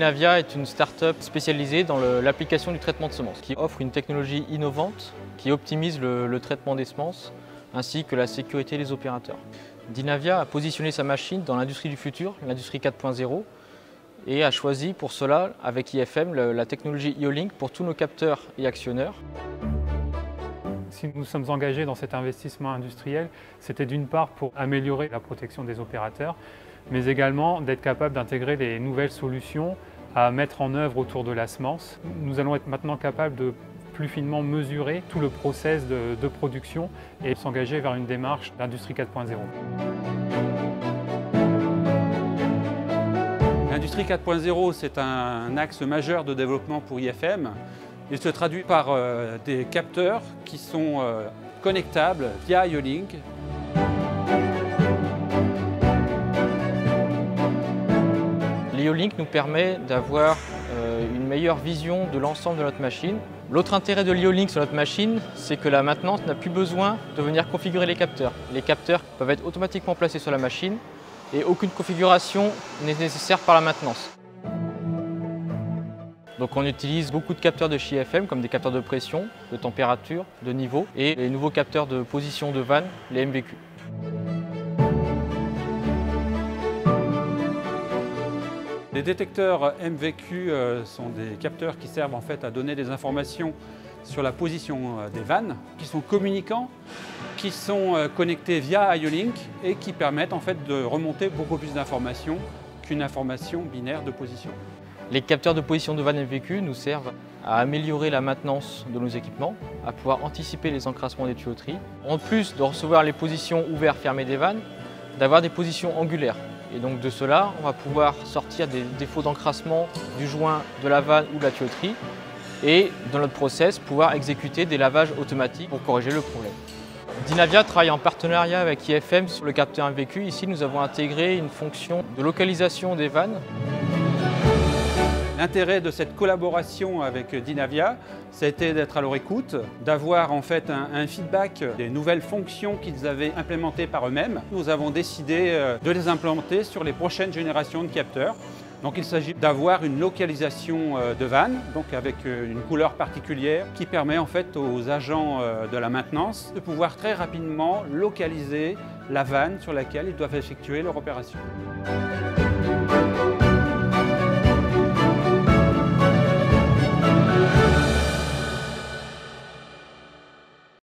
Dinavia est une start-up spécialisée dans l'application du traitement de semences, qui offre une technologie innovante qui optimise le traitement des semences ainsi que la sécurité des opérateurs. Dinavia a positionné sa machine dans l'industrie du futur, l'industrie 4.0, et a choisi pour cela, avec IFM, la technologie IO-Link pour tous nos capteurs et actionneurs. Si nous sommes engagés dans cet investissement industriel, c'était d'une part pour améliorer la protection des opérateurs, mais également d'être capable d'intégrer les nouvelles solutions à mettre en œuvre autour de la semence. Nous allons être maintenant capables de plus finement mesurer tout le process de production et s'engager vers une démarche d'industrie 4.0. L'industrie 4.0, c'est un axe majeur de développement pour IFM. Il se traduit par des capteurs qui sont connectables via IO-Link. L'IO-Link nous permet d'avoir une meilleure vision de l'ensemble de notre machine. L'autre intérêt de l'IO-Link sur notre machine, c'est que la maintenance n'a plus besoin de venir configurer les capteurs. Les capteurs peuvent être automatiquement placés sur la machine et aucune configuration n'est nécessaire par la maintenance. Donc on utilise beaucoup de capteurs de chez IFM comme des capteurs de pression, de température, de niveau et les nouveaux capteurs de position de vanne, les MVQ. Les détecteurs MVQ sont des capteurs qui servent en fait à donner des informations sur la position des vannes, qui sont communicants, qui sont connectés via IO-Link et qui permettent en fait de remonter beaucoup plus d'informations qu'une information binaire de position. Les capteurs de position de vanne MVQ nous servent à améliorer la maintenance de nos équipements, à pouvoir anticiper les encrassements des tuyauteries, en plus de recevoir les positions ouvertes-fermées des vannes, d'avoir des positions angulaires. Et donc de cela, on va pouvoir sortir des défauts d'encrassement du joint, de la vanne ou de la tuyauterie et dans notre process, pouvoir exécuter des lavages automatiques pour corriger le problème. Dinavia travaille en partenariat avec IFM sur le capteur MVQ. Ici, nous avons intégré une fonction de localisation des vannes. L'intérêt de cette collaboration avec Dinavia, c'était d'être à leur écoute, d'avoir en fait un feedback des nouvelles fonctions qu'ils avaient implémentées par eux-mêmes. Nous avons décidé de les implémenter sur les prochaines générations de capteurs. Donc il s'agit d'avoir une localisation de vanne, donc avec une couleur particulière qui permet en fait aux agents de la maintenance de pouvoir très rapidement localiser la vanne sur laquelle ils doivent effectuer leur opération.